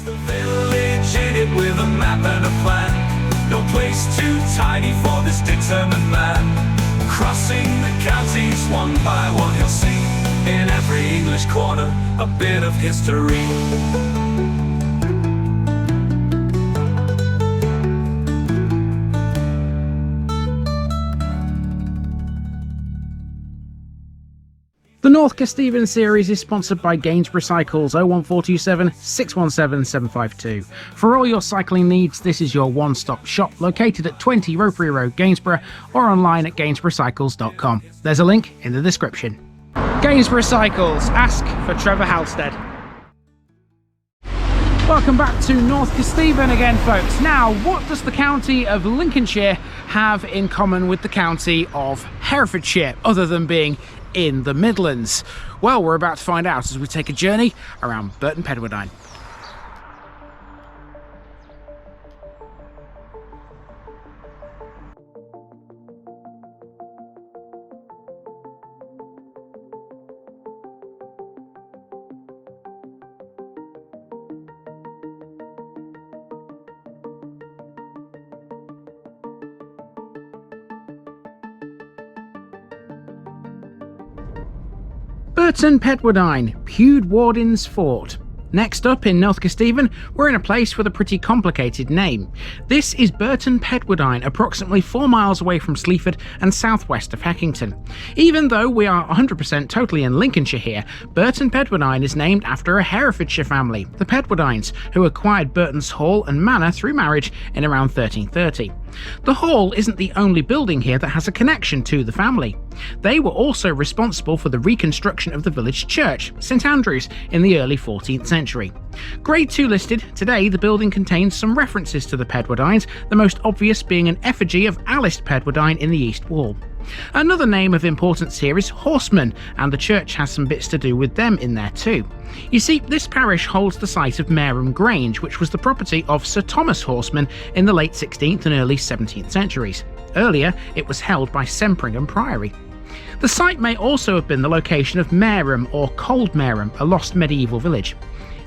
The village in it with a map and a plan. No place too tiny for this determined man. Crossing the counties one by one, you'll see in every English corner a bit of history. The North Kesteven series is sponsored by Gainsborough Cycles 01427 617 752. For all your cycling needs, this is your one-stop shop located at 20 Ropery Road, Gainsborough, or online at gainsboroughcycles.com. There's a link in the description. Gainsborough Cycles, ask for Trevor Halstead. Welcome back to North Kesteven again, folks. Now, what does the county of Lincolnshire have in common with the county of Herefordshire, other than being in the Midlands? Well, we're about to find out as we take a journey around Burton Pedwardine. Burton Pedwardine, Pewdwardine's fort. Next up in North Kesteven, we're in a place with a pretty complicated name. This is Burton Pedwardine, approximately 4 miles away from Sleaford and southwest of Heckington. Even though we are 100% totally in Lincolnshire here, Burton Pedwardine is named after a Herefordshire family, the Pedwardines, who acquired Burton's Hall and Manor through marriage in around 1330. The hall isn't the only building here that has a connection to the family. They were also responsible for the reconstruction of the village church, St Andrew's, in the early 14th century. Grade 2 listed, today the building contains some references to the Pedwardines, the most obvious being an effigy of Alice Pedwardine in the east wall. Another name of importance here is Horseman, and the church has some bits to do with them in there too. You see, this parish holds the site of Mareham Grange, which was the property of Sir Thomas Horseman in the late 16th and early 17th centuries. Earlier, it was held by Sempringham Priory. The site may also have been the location of Mareham or Cold Mareham, a lost medieval village.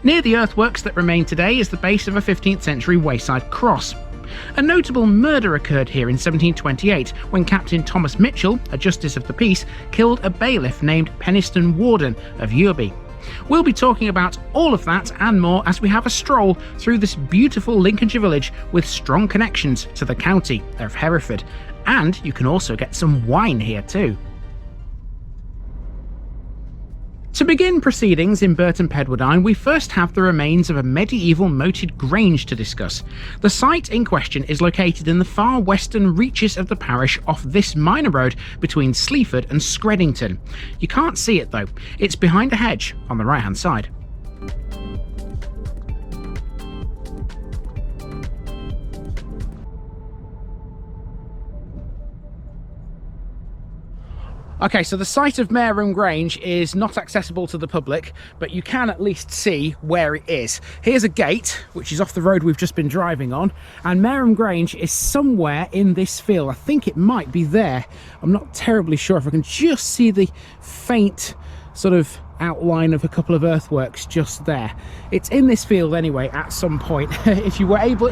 Near the earthworks that remain today is the base of a 15th century wayside cross. A notable murder occurred here in 1728 when Captain Thomas Mitchell, a justice of the peace, killed a bailiff named Penistone Warden of Urby. We'll be talking about all of that and more as we have a stroll through this beautiful Lincolnshire village with strong connections to the county of Hereford. And you can also get some wine here too. To begin proceedings in Burton Pedwardine, we first have the remains of a medieval moated grange to discuss. The site in question is located in the far western reaches of the parish off this minor road between Sleaford and Screddington. You can't see it though, it's behind a hedge on the right hand side. Okay, so the site of Mareham Grange is not accessible to the public, but you can at least see where it is. Here's a gate, which is off the road we've just been driving on, and Mareham Grange is somewhere in this field. I think it might be there. I'm not terribly sure. If I can just see the faint sort of outline of a couple of earthworks just there. It's in this field anyway at some point. if you were able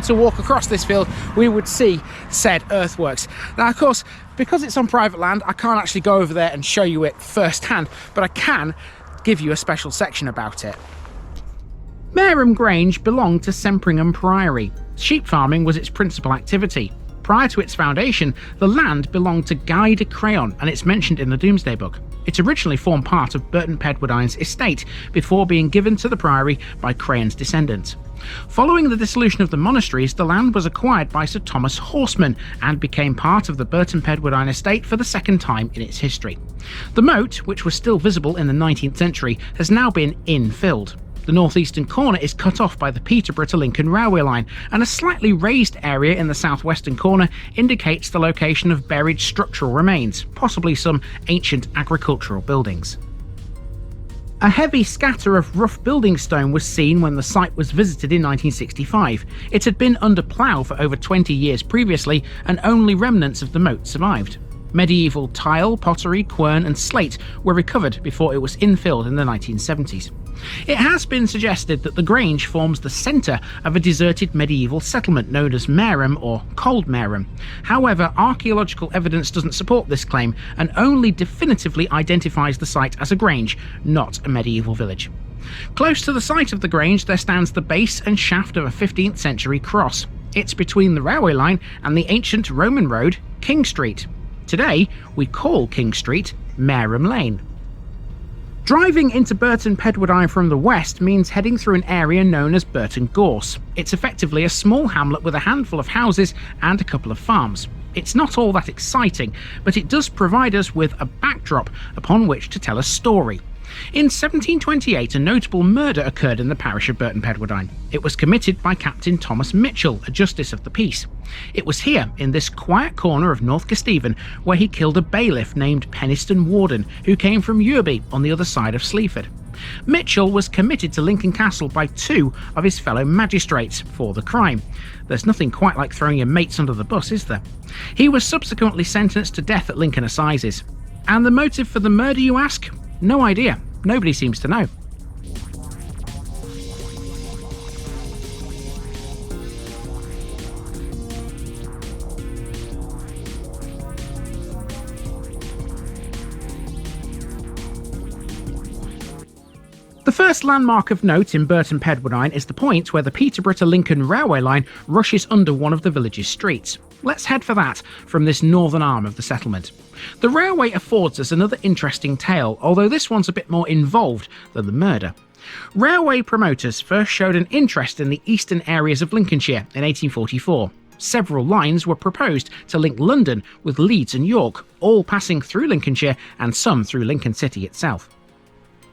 to walk across this field, we would see said earthworks. Now of course, because it's on private land, I can't actually go over there and show you it firsthand, but I can give you a special section about it. Mareham Grange belonged to Sempringham Priory. Sheep farming was its principal activity. Prior to its foundation, the land belonged to Guy de Craon, and it's mentioned in the Domesday Book. It originally formed part of Burton Pedwardine's estate before being given to the priory by Craon's descendants. Following the dissolution of the monasteries, the land was acquired by Sir Thomas Horseman and became part of the Burton Pedwardine estate for the second time in its history. The moat, which was still visible in the 19th century, has now been infilled. The northeastern corner is cut off by the Peterborough to Lincoln railway line, and a slightly raised area in the southwestern corner indicates the location of buried structural remains, possibly some ancient agricultural buildings. A heavy scatter of rough building stone was seen when the site was visited in 1965. It had been under plough for over 20 years previously, and only remnants of the moat survived. Medieval tile, pottery, quern and slate were recovered before it was infilled in the 1970s. It has been suggested that the Grange forms the centre of a deserted medieval settlement known as Mareham or Cold Mareham. However, archaeological evidence doesn't support this claim and only definitively identifies the site as a grange, not a medieval village. Close to the site of the Grange there stands the base and shaft of a 15th century cross. It's between the railway line and the ancient Roman road, King Street. Today, we call King Street Mareham Lane. Driving into Burton Pedwardine from the west means heading through an area known as Burton Gorse. It's effectively a small hamlet with a handful of houses and a couple of farms. It's not all that exciting, but it does provide us with a backdrop upon which to tell a story. In 1728, a notable murder occurred in the parish of Burton Pedwardine. It was committed by Captain Thomas Mitchell, a justice of the peace. It was here, in this quiet corner of North Kesteven, where he killed a bailiff named Penistone Warden, who came from Urby on the other side of Sleaford. Mitchell was committed to Lincoln Castle by 2 of his fellow magistrates for the crime. There's nothing quite like throwing your mates under the bus, is there? He was subsequently sentenced to death at Lincoln Assizes. And the motive for the murder, you ask? No idea. Nobody seems to know. The first landmark of note in Burton Pedwardine is the point where the Peterborough to Lincoln railway line rushes under one of the village's streets. Let's head for that from this northern arm of the settlement. The railway affords us another interesting tale, although this one's a bit more involved than the murder. Railway promoters first showed an interest in the eastern areas of Lincolnshire in 1844. Several lines were proposed to link London with Leeds and York, all passing through Lincolnshire and some through Lincoln City itself.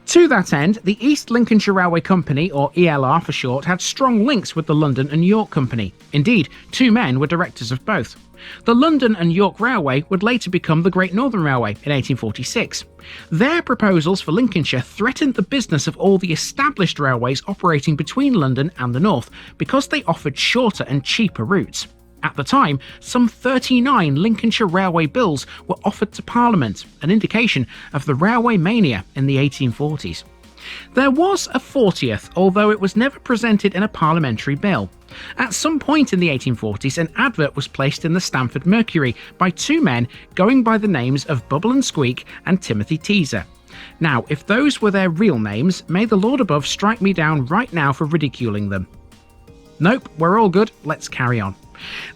To that end, the East Lincolnshire Railway Company, or ELR for short, had strong links with the London and York Company. Indeed, 2 men were directors of both. The London and York Railway would later become the Great Northern Railway in 1846. Their proposals for Lincolnshire threatened the business of all the established railways operating between London and the north, because they offered shorter and cheaper routes. At the time, some 39 Lincolnshire Railway bills were offered to Parliament, an indication of the railway mania in the 1840s. There was a 40th, although it was never presented in a parliamentary bill. At some point in the 1840s, an advert was placed in the Stamford Mercury by 2 men going by the names of Bubble and Squeak and Timothy Teaser. Now, if those were their real names, may the Lord above strike me down right now for ridiculing them. Nope, we're all good, let's carry on.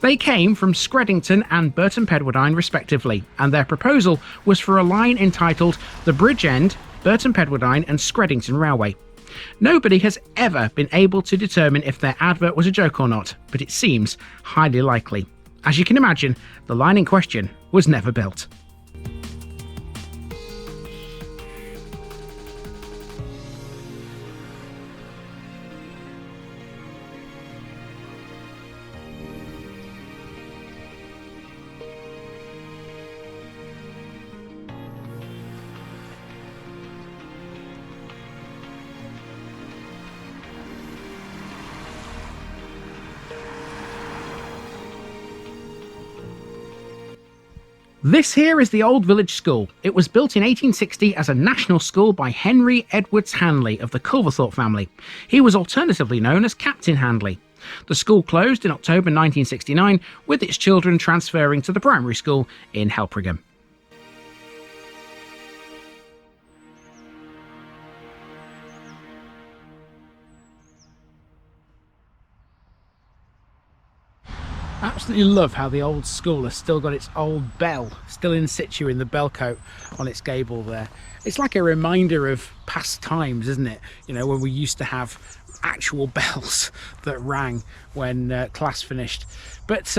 They came from Screddington and Burton Pedwardine respectively, and their proposal was for a line entitled The Bridge End, Burton Pedwardine and Screddington Railway. Nobody has ever been able to determine if their advert was a joke or not, but it seems highly likely. As you can imagine, the line in question was never built. This here is the Old Village School. It was built in 1860 as a national school by Henry Edwards Hanley of the Culverthorpe family. He was alternatively known as Captain Hanley. The school closed in October 1969, with its children transferring to the primary school in Helpringham. Absolutely love how the old school has still got its old bell still in situ in the bellcote on its gable there. It's like a reminder of past times, isn't it? You know, when we used to have actual bells that rang when class finished. But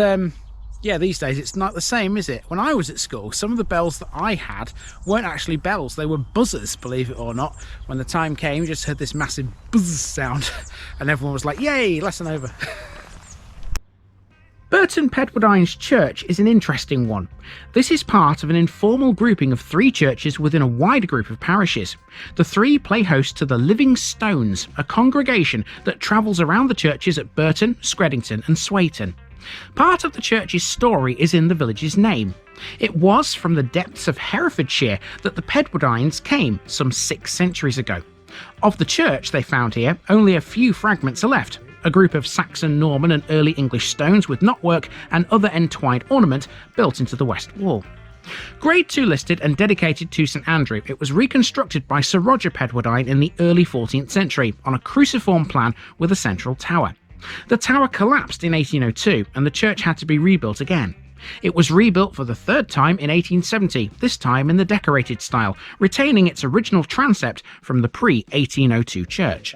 yeah, these days it's not the same, is it? When I was at school, some of the bells that I had weren't actually bells, they were buzzers, believe it or not. When the time came, you just heard this massive buzz sound and everyone was like, yay, lesson over. Burton Pedwardine's church is an interesting one. This is part of an informal grouping of 3 churches within a wider group of parishes. The 3 play host to the Living Stones, a congregation that travels around the churches at Burton, Screddington and Swayton. Part of the church's story is in the village's name. It was from the depths of Herefordshire that the Pedwardines came some 6 centuries ago. Of the church they found here, only a few fragments are left, a group of Saxon, Norman and early English stones with knotwork and other entwined ornament built into the west wall. Grade 2 listed and dedicated to St Andrew, it was reconstructed by Sir Roger Pedwardine in the early 14th century on a cruciform plan with a central tower. The tower collapsed in 1802 and the church had to be rebuilt again. It was rebuilt for the 3rd time in 1870, this time in the decorated style, retaining its original transept from the pre-1802 church.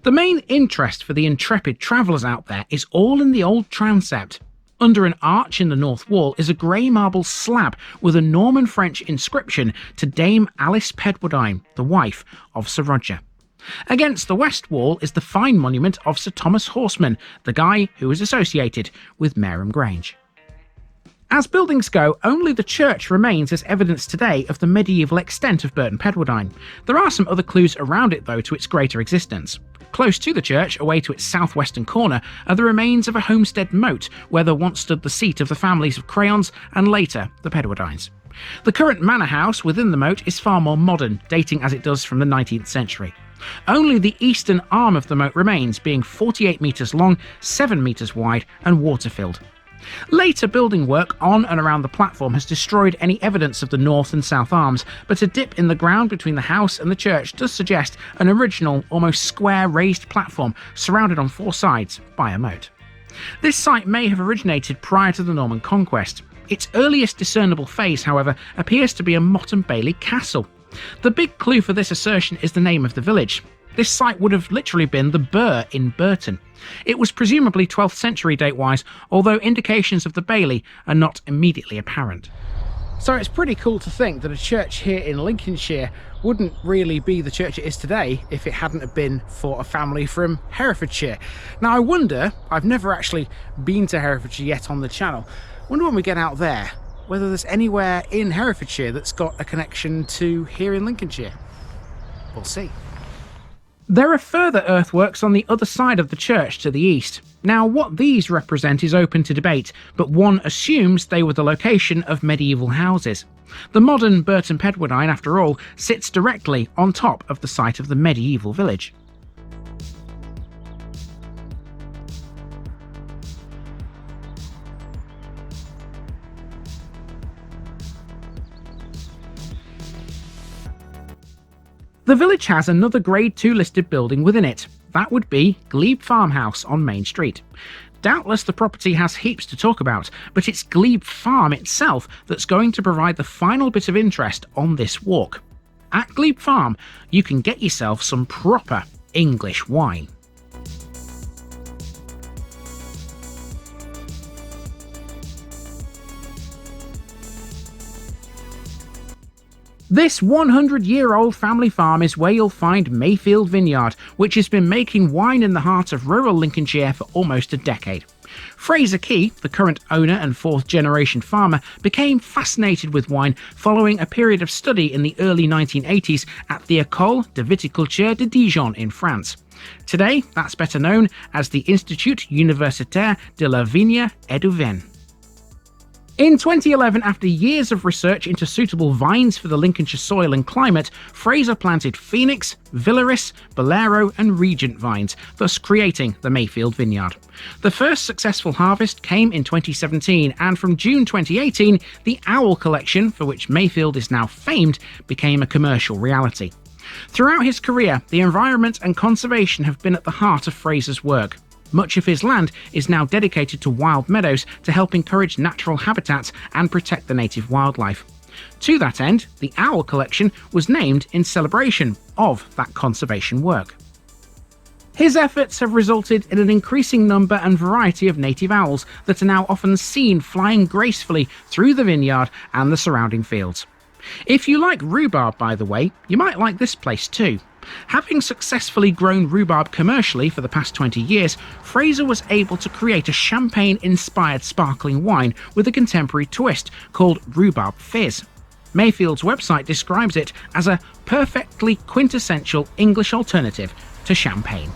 The main interest for the intrepid travellers out there is all in the old transept. Under an arch in the north wall is a grey marble slab with a Norman French inscription to Dame Alice Pedwardine, the wife of Sir Roger. Against the west wall is the fine monument of Sir Thomas Horseman, the guy who is associated with Mareham Grange. As buildings go, only the church remains as evidence today of the medieval extent of Burton Pedwardine. There are some other clues around it though to its greater existence. Close to the church, away to its southwestern corner, are the remains of a homestead moat where there once stood the seat of the families of Crayons and later the Pedwardines. The current manor house within the moat is far more modern, dating as it does from the 19th century. Only the eastern arm of the moat remains, being 48 metres long, 7 metres wide and water-filled. Later building work on and around the platform has destroyed any evidence of the north and south arms, but a dip in the ground between the house and the church does suggest an original, almost square raised platform surrounded on 4 sides by a moat. This site may have originated prior to the Norman conquest. Its earliest discernible phase, however, appears to be a Motte and Bailey castle. The big clue for this assertion is the name of the village. This site would have literally been the Burr in Burton. It was presumably 12th century date-wise, although indications of the Bailey are not immediately apparent. So it's pretty cool to think that a church here in Lincolnshire wouldn't really be the church it is today if it hadn't have been for a family from Herefordshire. Now I wonder, I've never actually been to Herefordshire yet on the channel, I wonder when we get out there whether there's anywhere in Herefordshire that's got a connection to here in Lincolnshire. We'll see. There are further earthworks on the other side of the church to the east. Now what these represent is open to debate, but one assumes they were the location of medieval houses. The modern Burton Pedwardine, after all, sits directly on top of the site of the medieval village. The village has another Grade 2 listed building within it. That would be Glebe Farmhouse on Main Street. Doubtless the property has heaps to talk about, but it's Glebe Farm itself that's going to provide the final bit of interest on this walk. At Glebe Farm, you can get yourself some proper English wine. This 100-year-old family farm is where you'll find Mayfield Vineyard, which has been making wine in the heart of rural Lincolnshire for almost a decade. Fraser Key, the current owner and 4th-generation farmer, became fascinated with wine following a period of study in the early 1980s at the École de Viticulture de Dijon in France. Today, that's better known as the Institut Universitaire de la Vigne et du Vin. In 2011, after years of research into suitable vines for the Lincolnshire soil and climate, Fraser planted Phoenix, Villeris, Bolero and Regent vines, thus creating the Mayfield Vineyard. The first successful harvest came in 2017, and from June 2018, the Owl collection, for which Mayfield is now famed, became a commercial reality. Throughout his career, the environment and conservation have been at the heart of Fraser's work. Much of his land is now dedicated to wild meadows to help encourage natural habitats and protect the native wildlife. To that end, the Owl collection was named in celebration of that conservation work. His efforts have resulted in an increasing number and variety of native owls that are now often seen flying gracefully through the vineyard and the surrounding fields. If you like rhubarb, by the way, you might like this place too. Having successfully grown rhubarb commercially for the past 20 years, Fraser was able to create a champagne-inspired sparkling wine with a contemporary twist called Rhubarb Fizz. Mayfield's website describes it as a perfectly quintessential English alternative to champagne.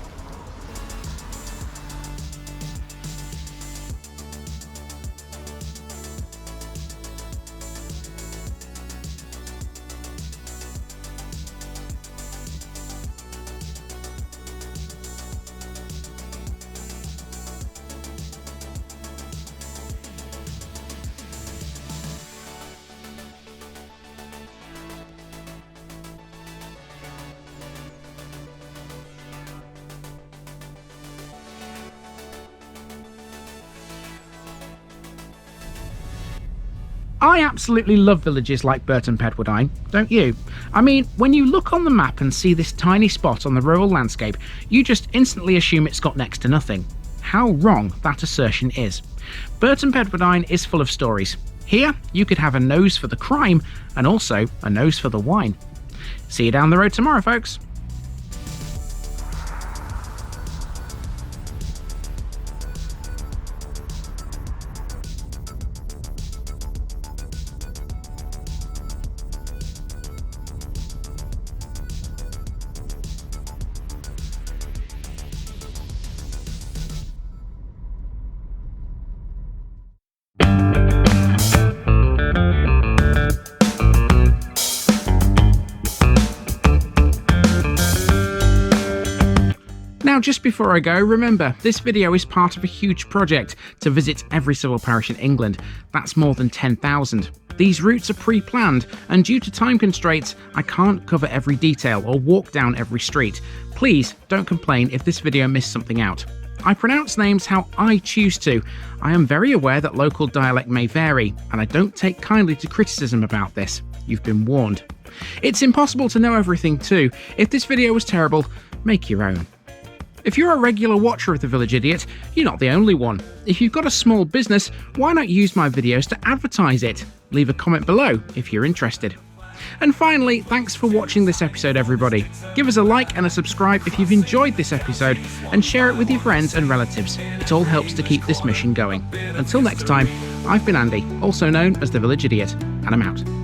I absolutely love villages like Burton Pedwardine, don't you? I mean, when you look on the map and see this tiny spot on the rural landscape, you just instantly assume it's got next to nothing. How wrong that assertion is. Burton Pedwardine is full of stories. Here, you could have a nose for the crime and also a nose for the wine. See you down the road tomorrow, folks. Now, just before I go, remember, this video is part of a huge project to visit every civil parish in England. That's more than 10,000. These routes are pre-planned, and due to time constraints, I can't cover every detail or walk down every street. Please don't complain if this video missed something out. I pronounce names how I choose to. I am very aware that local dialect may vary, and I don't take kindly to criticism about this. You've been warned. It's impossible to know everything too. If this video was terrible, make your own. If you're a regular watcher of The Village Idiot, you're not the only one. If you've got a small business, why not use my videos to advertise it? Leave a comment below if you're interested. And finally, thanks for watching this episode, everybody. Give us a like and a subscribe if you've enjoyed this episode, and share it with your friends and relatives. It all helps to keep this mission going. Until next time, I've been Andy, also known as The Village Idiot, and I'm out.